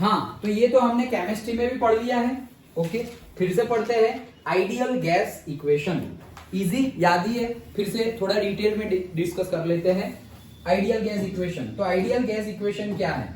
हाँ, तो ये तो हमने केमिस्ट्री में भी पढ़ लिया है। ओके, फिर से पढ़ते हैं आइडियल गैस इक्वेशन। इजी याद ही है, फिर से थोड़ा डिटेल में डिस्कस कर लेते हैं आइडियल गैस इक्वेशन। तो आइडियल गैस इक्वेशन क्या है?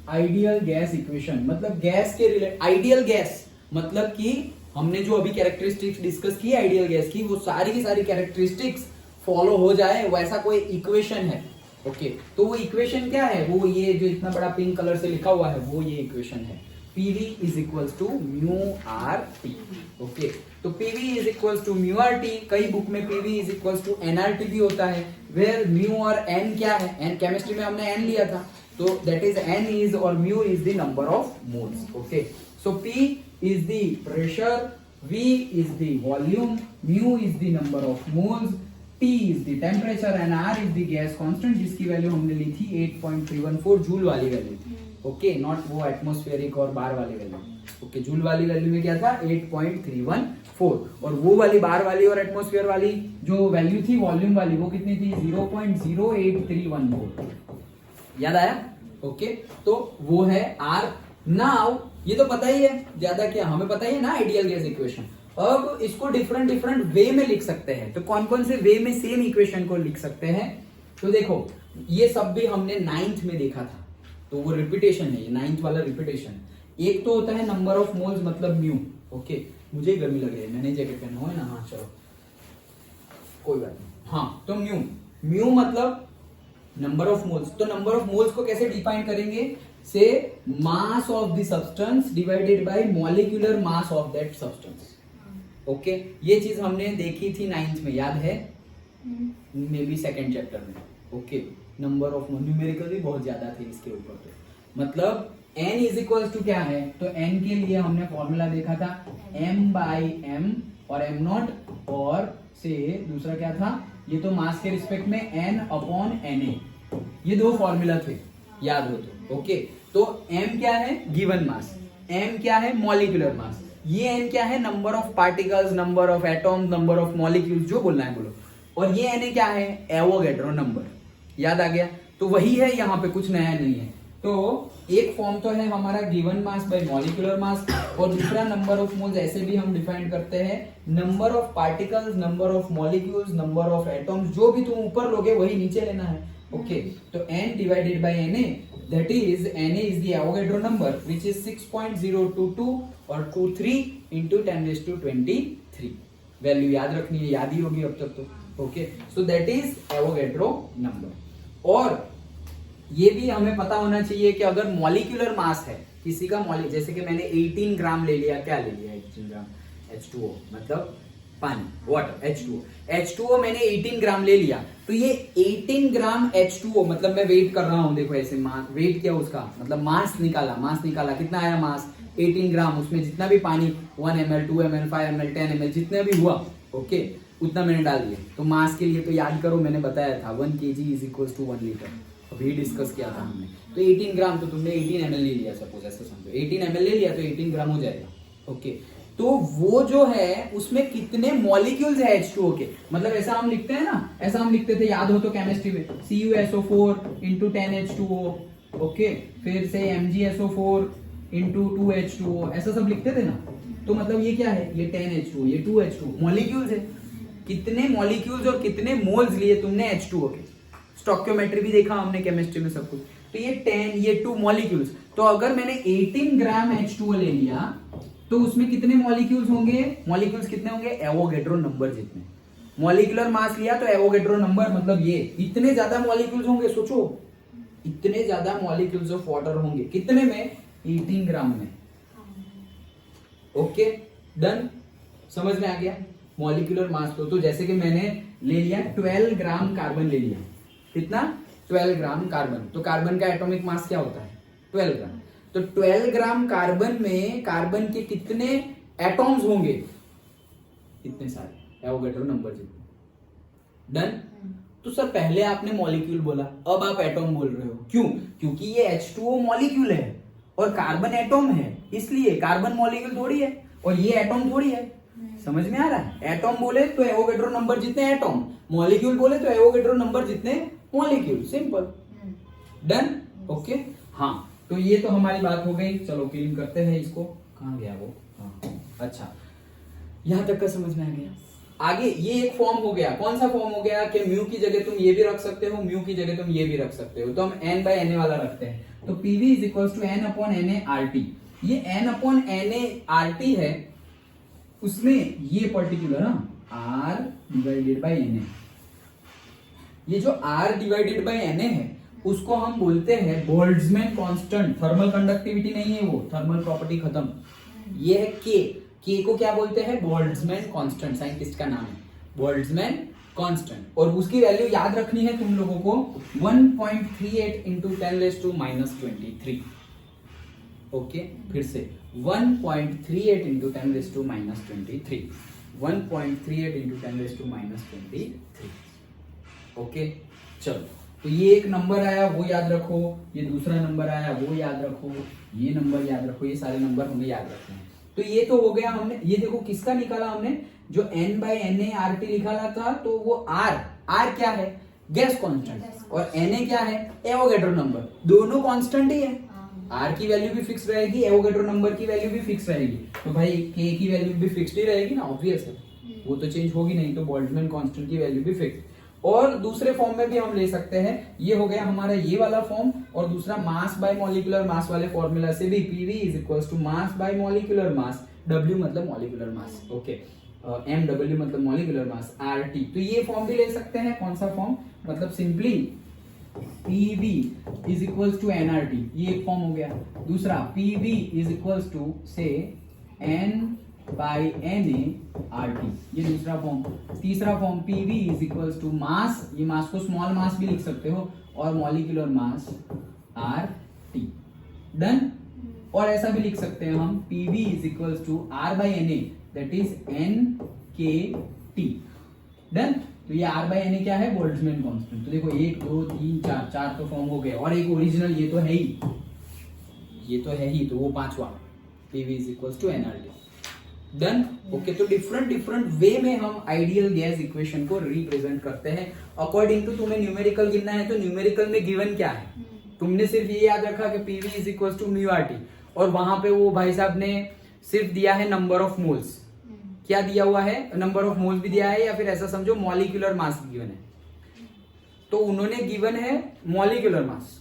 आइडियल गैस इक्वेशन मतलब गैस के रिलेटेड, आइडियल गैस मतलब कि हमने जो अभी कैरेक्टरिस्टिक्स डिस्कस की आइडियल गैस की, वो सारी की सारी कैरेक्टरिस्टिक्स फॉलो हो जाए वैसा कोई इक्वेशन है। ओके, तो वो इक्वेशन क्या है? वो ये जो इतना बड़ा पिंक कलर से लिखा हुआ है वो ये इक्वेशन है, PV is equals to mu R T. Okay, तो PV is equals to mu R T, कई बुक में PV is equals to NRT भी होता है, वेयर म्यू और n क्या है? n केमिस्ट्री में हमने n लिया था, तो दैट इज n इज और mu is the number of moles. Okay, so P is the pressure, V is the volume, mu is the number of moles, T is the temperature and R is the gas constant, जिसकी value हमने ली थी 8.314 joule वाली value थी। Okay, not वो atmospheric और बार वाली value. Okay, joule वाली value में क्या था? 8.314, और वो वाली बार वाली और एटमॉस्फेयर वाली जो वैल्यू थी वॉल्यूम वाली वो कितनी थी? 0.08314। याद आया? ओके, तो वो है R। नाउ ये तो पता ही है, ज्यादा क्या हमें पता ही है ना आइडियल गैस इक्वेशन। अब इसको डिफरेंट डिफरेंट वे में लिख सकते हैं, तो कौन कौन से वे में सेम इक्वेशन को लिख सकते हैं? तो देखो, ये सब भी हमने 9th में देखा था, तो वो रिपीटेशन है, ये 9th वाला रिपीटेशन। एक तो होता है नंबर ऑफ मोल्स मतलब म्यू। ओके, मुझे गर्मी लग रही है, मैंने जैकेट पहना हुआ है ना। हाँ चलो कोई बात नहीं। हाँ, तो म्यू मतलब नंबर ऑफ मोल्स। तो नंबर ऑफ मोल्स को कैसे डिफाइन करेंगे? से mass of the substance divided by molecular mass of that substance. Okay, ये चीज हमने देखी थी 9th में, याद है? मे बी 2nd चैप्टर में। ओके, नंबर ऑफ न्यूमेरिकल भी बहुत ज्यादा थे इसके ऊपर। तो मतलब n इज इक्वल टू क्या है? तो n के लिए हमने फॉर्मूला देखा था m/m और m नॉट, और से दूसरा क्या था? ये तो मास के रिस्पेक्ट में n/Na, ये दो फॉर्मूला थे, याद हो तो। ओके, तो m क्या है? Given mass. m क्या है? Molecular mass. ये n क्या है? Number of particles, number of atoms, number of molecules, जो बोलना है बोलो। और ये Na क्या है? Avogadro number. याद आ गया? तो वही है, यहाँ पे कुछ नया नहीं है। तो एक फॉर्म तो है हमारा गिवन मास बाय मॉलिक्यूलर मास, और दूसरा नंबर ऑफ मोल्स ऐसे भी हम डिफाइन करते हैं, number of particles, number of molecules, number of atoms, जो भी तुम ऊपर लोगे वही नीचे लेना है। ओके, तो n divided by Na, that is Na is the Avogadro number which is 6.022 और 23 into 10⁻23। वैल्यू याद रखनी है, याद ही होगी अब तक तो। Okay, so that is Avogadro number. और ये भी हमें पता होना चाहिए कि अगर मॉलिक्यूलर मास है किसी का, जैसे कि मैंने 18 ग्राम ले लिया, क्या ले लिया? 18 ग्राम H2O मतलब पानी, वाटर, H2O मैंने 18 ग्राम ले लिया, तो ये 18 ग्राम H2O मतलब मैं वेट कर रहा हूं, देखो ऐसे वेट किया उसका, मतलब मास निकाला, कितना आया मास? 18 ग्राम। उसमें जितना भी पानी 1 ml, 2 ml, 5 ml, 10 ml जितने भी हुआ, ओके, उतना मैंने डाल दिया। तो मास के लिए तो याद करो, मैंने बताया था 1 kg इज इक्वल टू 1 लीटर, अभी डिस्कस किया था हमने। तो 18 ग्राम, तो तुमने 18 ml ले लिया, सपोज ऐसे समझो 18 ml ले लिया तो 18 ग्राम हो जाएगा। ओके, तो वो जो है उसमें कितने मॉलिक्यूल्स है H2O के, मतलब ऐसा हम लिखते हैं ना, ऐसा हम लिखते थे, याद हो तो केमिस्ट्री में, CuSO4 into 10H2O। ओके, फिर से MgSO4 into 2H2O, ऐसा सब लिखते थे ना। तो मतलब ये क्या है? ये 10H2O, ये 2H2O, मॉलिक्यूल्स है। कितने मॉलिक्यूल्स और कितने मोल्स लिए तुमने H2O के? स्टोइकियोमेट्री भी देखा हमने केमिस्ट्री में सब कुछ। तो ये 10, ये 2 मॉलिक्यूल्स। तो अगर मैंने 18 ग्राम H2O ले लिया तो उसमें कितने मॉलिक्यूल्स होंगे? मॉलिक्यूल्स कितने होंगे? एवोगैड्रो नंबर जितने। मॉलिक्यूलर मास लिया तो एवोगैड्रो नंबर मतलब ये, इतने ज्यादा मॉलिक्यूल्स होंगे। सोचो, इतने ज्यादा मॉलिक्यूल्स ऑफ वाटर होंगे, कितने में? 18 ग्राम में। ओके, डन, समझ में आ गया? मॉलिक्यूलर मास तो जैसे कि मैंने ले लिया 12 ग्राम कार्बन ले लिया। कितना? 12 ग्राम कार्बन। तो कार्बन का एटॉमिक मास क्या होता है? 12 ग्राम। तो 12 ग्राम कार्बन में कार्बन के कितने एटॉम्स होंगे? इतने सारे, एवोगैड्रो नंबर जितने। डन। तो सर पहले आपने मॉलिक्यूल बोला, अब आप एटॉम बोल रहे हो, क्यों? क्योंकि ये H2O मॉलिक्यूल है और कार्बन एटॉम है, इसलिए कार्बन मॉलिक्यूल थोड़ी है और ये एटॉम थोड़ी है। समझ में आ रहा है? एटॉम बोले तो एवोगैड्रो नंबर जितने एटॉम, मॉलिक्यूल बोले तो एवोगैड्रो नंबर जितने मॉलिक्यूल, सिंपल। डन। ओके, हाँ, तो ये तो हमारी बात हो गई। चलो क्लीन करते हैं इसको। कहाँ गया वो? हाँ, अच्छा, यहां तक का समझ में आ गया। आगे ये एक फॉर्म हो गया। कौन सा फॉर्म हो गया कि म्यू की जगह तुम ये भी रख सकते हो, म्यू की जगह तुम ये भी रख सकते हो। तो हम n बाय na वाला रखते हैं। तो pv is equal to n upon na rt। ये n अपॉन na rt है, उसमें ये particular r divided by na। ये जो r डिवाइडेड बाय na है उसको हम बोलते हैं बोल्ट्जमैन कांस्टेंट। थर्मल कंडक्टिविटी नहीं है वो, थर्मल प्रॉपर्टी खत्म। ये है के को क्या बोलते हैं? बोल्ट्जमैन कांस्टेंट, साइंटिस्ट का नाम है बोल्ट्जमैन कांस्टेंट। और उसकी वैल्यू याद रखनी है तुम लोगों को 1.38 इंटू 10⁻⁻23। ओके, फिर से 1.38 इंटू 10⁻⁻23, 1.38 इंटू 10⁻⁻23। ओके, चलो, तो ये एक नंबर आया वो याद रखो, ये दूसरा नंबर आया वो याद रखो, ये नंबर याद रखो, ये सारे नंबर हमें याद रखने हैं। तो ये तो हो गया। हमने ये देखो किसका निकाला हमने, जो n बाय na rt निकाला था, तो वो r क्या है? गैस कांस्टेंट, और na क्या है? Avogadro number. दोनों कांस्टेंट ही है। r की वैल्यू भी फिक्स रहेगी, एवोगैड्रो नंबर की वैल्यू भी फिक्स रहेगी। तो भाई k की वैल्यू भी फिक्स्ड ही रहेगी ना, ऑब्वियस है, वो तो चेंज होगी नहीं। तो बोल्ट्जमैन कांस्टेंट की वैल्यू भी फिक्स। और दूसरे फॉर्म में भी हम ले सकते हैं। ये हो गया हमारा ये वाला फॉर्म, और दूसरा मास बाय मॉलिक्यूलर मास वाले फॉर्मूला से भी pv is equal to mass by molecular mass, w मतलब मॉलिक्यूलर मास, ओके, mw मतलब मॉलिक्यूलर मास, rt। तो ये फॉर्म भी ले सकते हैं। कौन सा फॉर्म? मतलब simply pv is equal to nrt, ये एक फॉर्म हो गया। दूसरा pv इज इक्वल टू से n बाय na rt, ये दूसरा फॉर्म। तीसरा form pv is equal to mass, ये मास को स्मॉल मास भी लिख सकते हो, और मॉलिक्यूलर मास rt। डन। और ऐसा भी लिख सकते हैं हम pv is equal to r by na, that is nkt। Done. तो ये r बाय na क्या है? Boltzmann constant. तो देखो 1 2 3 4, 4 तो फॉर्म हो गए, और एक ओरिजिनल ये तो है ही, ये तो है ही, तो वो पांचवा pv is equal to nrt। Done. Okay, तो डिफरेंट वे में हम आइडियल गैस इक्वेशन को रिप्रेजेंट करते हैं अकॉर्डिंग टू। तुम्हें न्यूमेरिकल गिनना है तो न्यूमेरिकल में गिवन क्या है? तुमने सिर्फ ये याद रखा कि pv is equal to mu rt, और वहां पे वो भाई साहब ने सिर्फ दिया है नंबर ऑफ मोल्स। क्या दिया हुआ है? नंबर ऑफ मोल्स भी दिया है, या फिर ऐसा समझो मॉलिक्यूलर मास गिवन है। तो उन्होंने गिवन है मॉलिक्यूलर मास,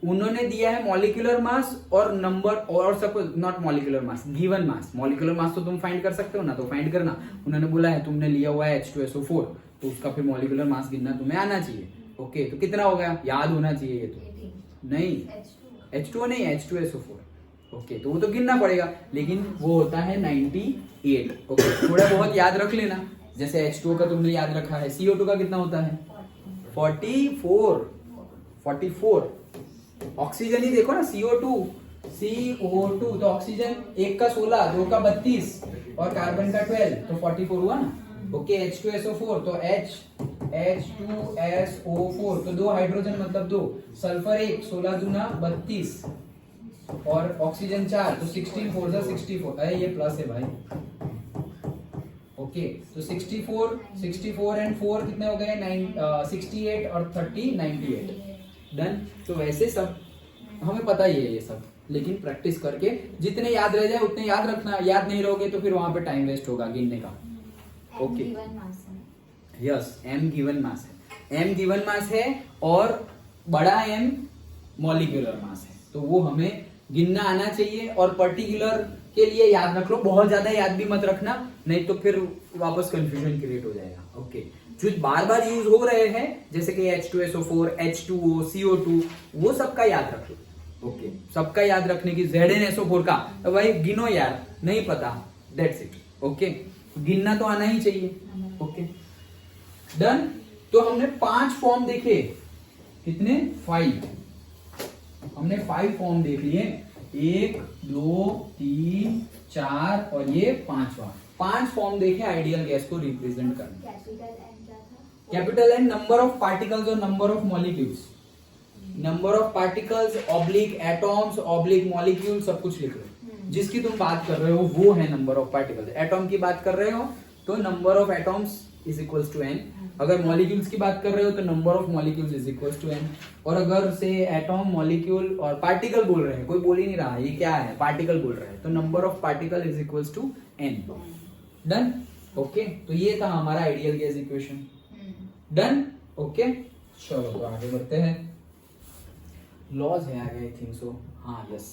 उन्होंने दिया है मॉलिक्यूलर मास और नंबर, और suppose not molecular mass, given mass. Molecular mass तो तुम फाइंड कर सकते हो ना, तो फाइंड करना। उन्होंने बोला है तुमने लिया हुआ है H2SO4, तो उसका फिर मॉलिक्यूलर मास गिनना तुम्हें आना चाहिए। ओके, तो कितना हो गया? याद होना चाहिए। ये तो नहीं, H2O नहीं, H2SO4। ओके, तो वो तो गिनना पड़ेगा, लेकिन वो होता है 98। ओके, थोड़ा बहुत याद रख लेना। जैसे H2O का तुमने याद रखा है, CO2 का कितना होता है? 44। ऑक्सीजन ही देखो ना, CO2 तो ऑक्सीजन 1 का 16, 2 का 32 और कार्बन का 12, तो 44 हुआ ना। ओके, H2SO4 तो H2SO4 तो 2 हाइड्रोजन मतलब 2, सल्फर 1, 16 दूना 32 और ऑक्सीजन 4, तो 16 4 जा 64। अरे ये प्लस है भाई। ओके, तो 64 एंड 4 कितने हो गए? 68 और 30 98। डन। तो वैसे सब हमें पता ही है ये सब, लेकिन प्रैक्टिस करके जितने याद रह जाए उतने याद रखना। याद नहीं रहोगे तो फिर वहां पे टाइम वेस्ट होगा गिनने का। Okay, yes, m given mass है, m गिवन मास है, और बड़ा m मॉलिक्यूलर मास है, तो वो हमें गिनना आना चाहिए। और पर्टिकुलर के लिए याद रख लो, बहुत ज्यादा याद भी मत रखना, नहीं तो फिर वापस कंफ्यूजन क्रिएट हो जाएगा। ओके, जो बार बार यूज हो रहे हैं जैसे कि H2SO4, H2O, CO2, वो सबका याद रख लो। ओके, सबका याद रखने की, ZnSO4 का तो भाई गिनो यार, नहीं पता, दैट्स इट। ओके, गिनना तो आना ही चाहिए। Okay, done. तो हमने 5 फॉर्म देखे, कितने? 5। हमने 5 फॉर्म देख लिए, 1 2 3 4 और ये 5वां। 5 फॉर्म देखे आइडियल गैस को रिप्रेजेंट करने। Capital N number of particles और number of molecules, number of particles oblique atoms oblique molecule, सब कुछ लिख लो। जिसकी तुम बात कर रहे हो वो है नंबर ऑफ पार्टिकल्स। एटॉम की बात कर रहे हो तो number of atoms is equals to n, अगर मॉलिक्यूल्स की बात कर रहे हो तो number of molecules is equal to n, और अगर से एटॉम मॉलिक्यूल और पार्टिकल बोल रहे हैं, कोई बोल ही नहीं रहा ये क्या है, पार्टिकल बोल रहे हैं, तो number of particle is equal to n। Done. Okay, तो ये था हमारा ideal gas equation. Done. Okay, चलो तो आगे बढ़ते हैं। लॉज है आगे, आई थिंक सो। हाँ, यस।